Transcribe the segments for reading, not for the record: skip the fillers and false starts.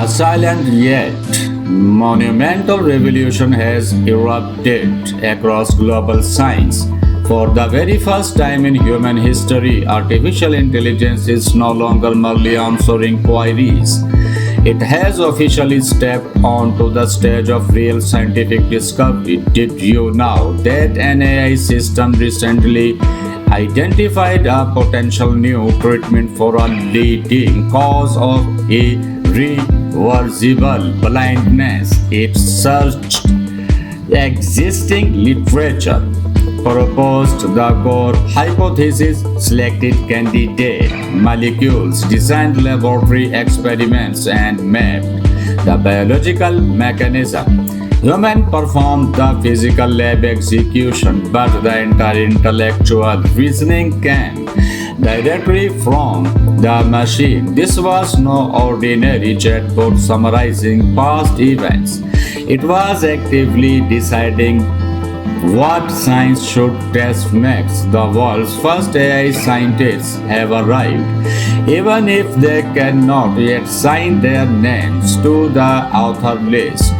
A silent yet monumental revolution has erupted across global science. For the very first time in human history, artificial intelligence is no longer merely answering queries. It has officially stepped onto the stage of real scientific discovery. Did you know that an AI system recently identified a potential new treatment for a leading cause of irreversible blindness? It searched existing literature, proposed the core hypothesis, selected candidate molecules, designed laboratory experiments, and mapped the biological mechanism. Human performed the physical lab execution, but the entire intellectual reasoning came directly from the machine. This was no ordinary chatbot summarizing past events. It was actively deciding what science should test next. The world's first AI scientists have arrived, even if they cannot yet sign their names to the author list.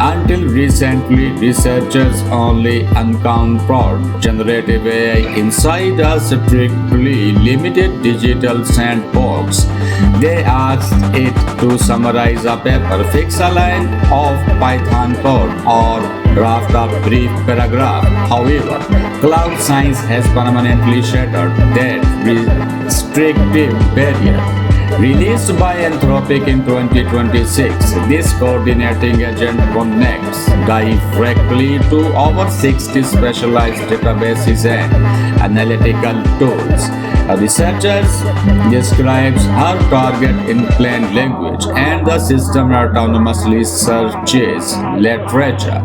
Until recently, researchers only encountered generative AI inside a strictly limited digital sandbox. They asked it to summarize a paper, fix a line of Python code, or draft a brief paragraph. However, cloud science has permanently shattered that restrictive barrier. Released by Anthropic in 2026, this coordinating agent connects directly to over 60 specialized databases and analytical tools. Researchers describes her target in plain language, and the system autonomously searches literature,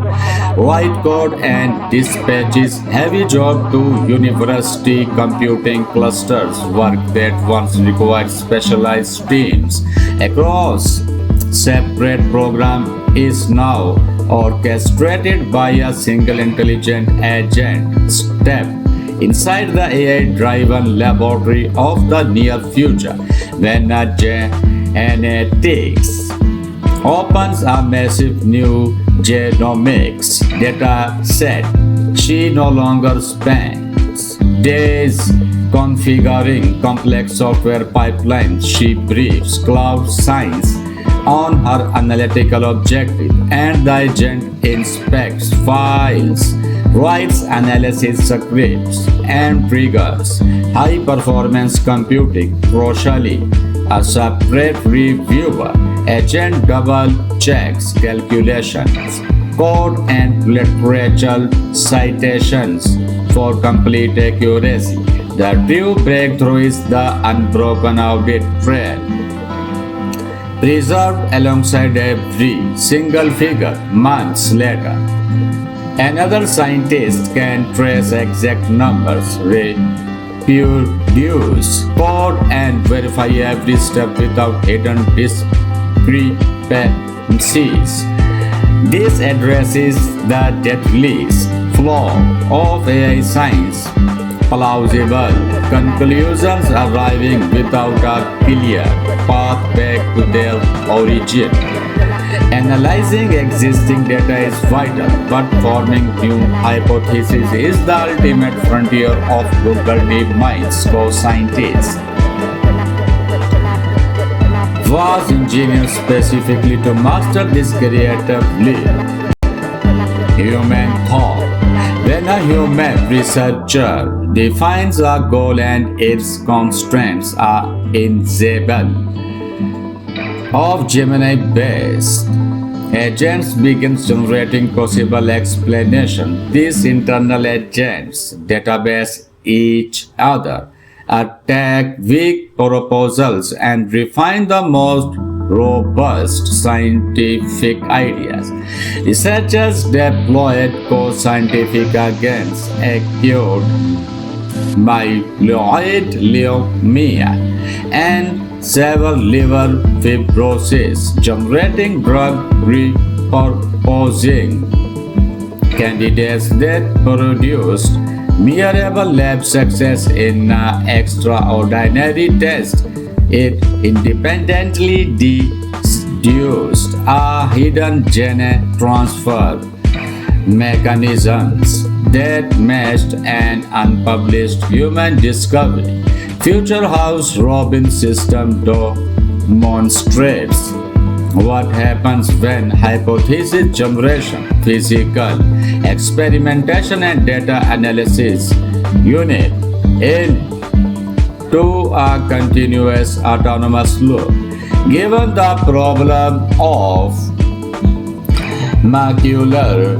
write code, and dispatches heavy job to university computing clusters, work that once required specialized teams across separate program is now orchestrated by a single intelligent agent. Step inside the AI-driven laboratory of the near future. When a genetics opens a massive new genomics data set, she no longer spends days configuring complex software pipelines. She briefs cloud science on her analytical objective, and the agent inspects files, writes analysis scripts, and triggers high performance computing. Crucially, a separate reviewer agent double checks calculations, code, and literature citations for complete accuracy. The true breakthrough is the unbroken audit trail, preserved alongside every single figure months later. Another scientist can trace exact numbers, reproduce code, and verify every step without hidden discrepancies. This addresses the deadliest flaw of AI science: plausible conclusions arriving without a clear path back to their origin. Analyzing existing data is vital, but forming new hypotheses is the ultimate frontier of Google DeepMind's co-scientists was engineered specifically to master this creative leap. Human thought. When a human researcher defines a goal and its constraints are invisible of Gemini-based agents begins generating possible explanation. These internal agents database each other, attack weak proposals, and refine the most robust scientific ideas. Researchers deployed co-scientific against acute myeloid leukemia and severe liver fibrosis, generating drug repurposing candidates that produced measurable lab success in an extraordinary test. It independently introduced a hidden gene transfer mechanisms that matched an unpublished human discovery. Future House Robin system demonstrates what happens when hypothesis generation, physical experimentation, and data analysis unit into a continuous autonomous loop. Given the problem of macular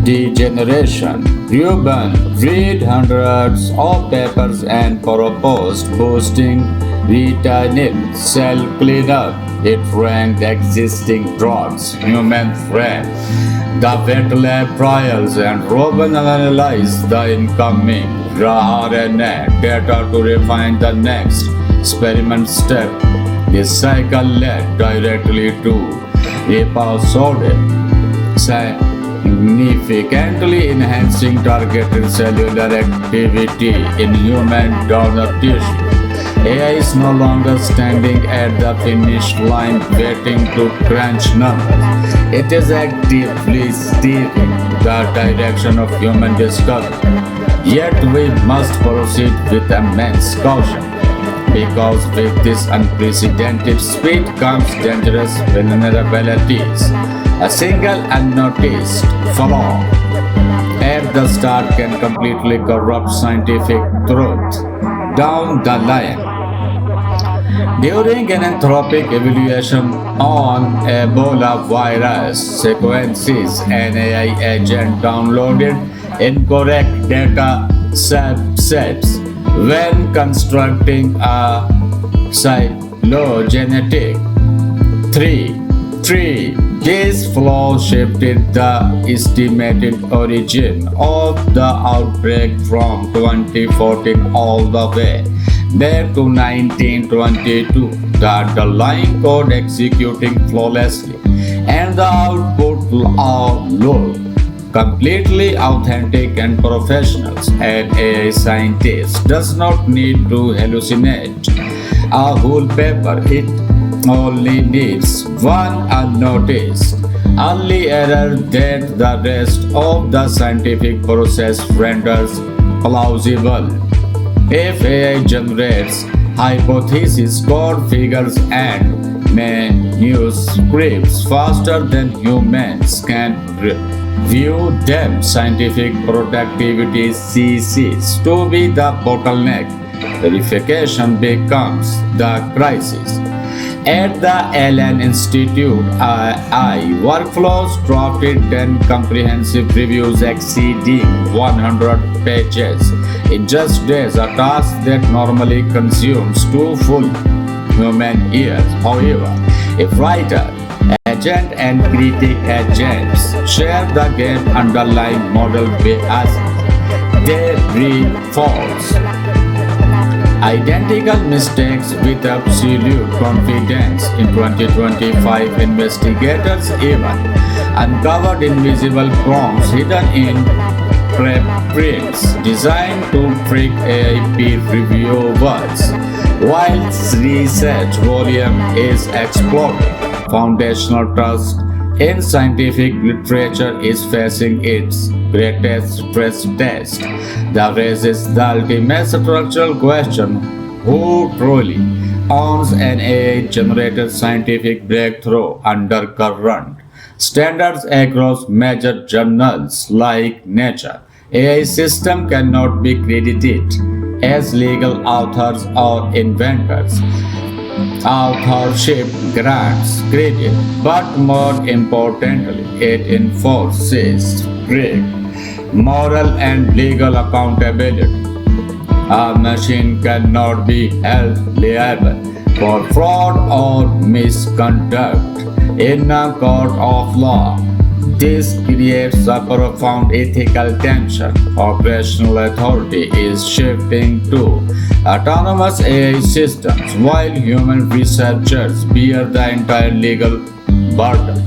degeneration, Rubin read hundreds of papers and proposed boosting retinal cell cleanup. It ranked existing drugs, human friend, the wet lab trials, and Rubin analyzed the incoming RNA data to refine the next experiment step. This cycle led directly to episodic significantly enhancing targeted cellular activity in human donor tissue. AI is no longer standing at the finish line waiting to crunch numbers. It is actively steering the direction of human discovery. Yet we must proceed with immense caution, because with this unprecedented speed comes dangerous vulnerabilities. A single unnoticed flaw at the start can completely corrupt scientific truth down the line. During an anthropic evaluation on Ebola virus sequences, an AI agent downloaded incorrect data subsets when constructing a phylogenetic tree. This flaw shifted the estimated origin of the outbreak from 2014 all the way back to 1922, the underlying code executing flawlessly, and the output looked completely authentic and professional. An AI scientist does not need to hallucinate a whole paper. It only needs one unnoticed early error that the rest of the scientific process renders plausible. If AI generates hypotheses, code figures, and manuscripts faster than humans can review them, scientific productivity ceases to be the bottleneck. Verification becomes the crisis. At the Allen Institute, AI workflows drafted 10 comprehensive reviews exceeding 100 pages in just days, a task that normally consumes 2 full human years. However, if writer, agent, and critic agents share the game underlying model biases, they reinforce identical mistakes with absolute confidence. In 2025, investigators even uncovered invisible prompts hidden in preprints designed to trick AI peer reviewers. While research volume is exploding, foundational trust in scientific literature is facing its greatest stress test. That raises the ultimate structural question: who truly owns an AI-generated scientific breakthrough? Under current standards across major journals like Nature, AI system cannot be credited as legal authors or inventors. Authorship grants credit, but more importantly, it enforces strict moral and legal accountability. A machine cannot be held liable for fraud or misconduct in a court of law. This creates a profound ethical tension. Operational authority is shifting to autonomous AI systems, while human researchers bear the entire legal burden.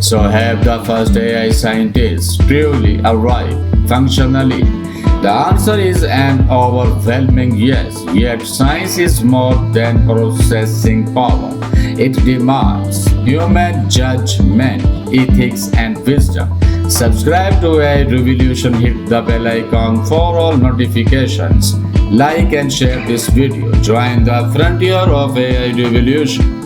So, have the first AI scientists truly arrived functionally? The answer is an overwhelming yes. Yet, science is more than processing power. It demands human judgment, ethics, and wisdom. Subscribe to AI Revolution, hit the bell icon for all notifications. Like and share this video. Join the frontier of AI Revolution.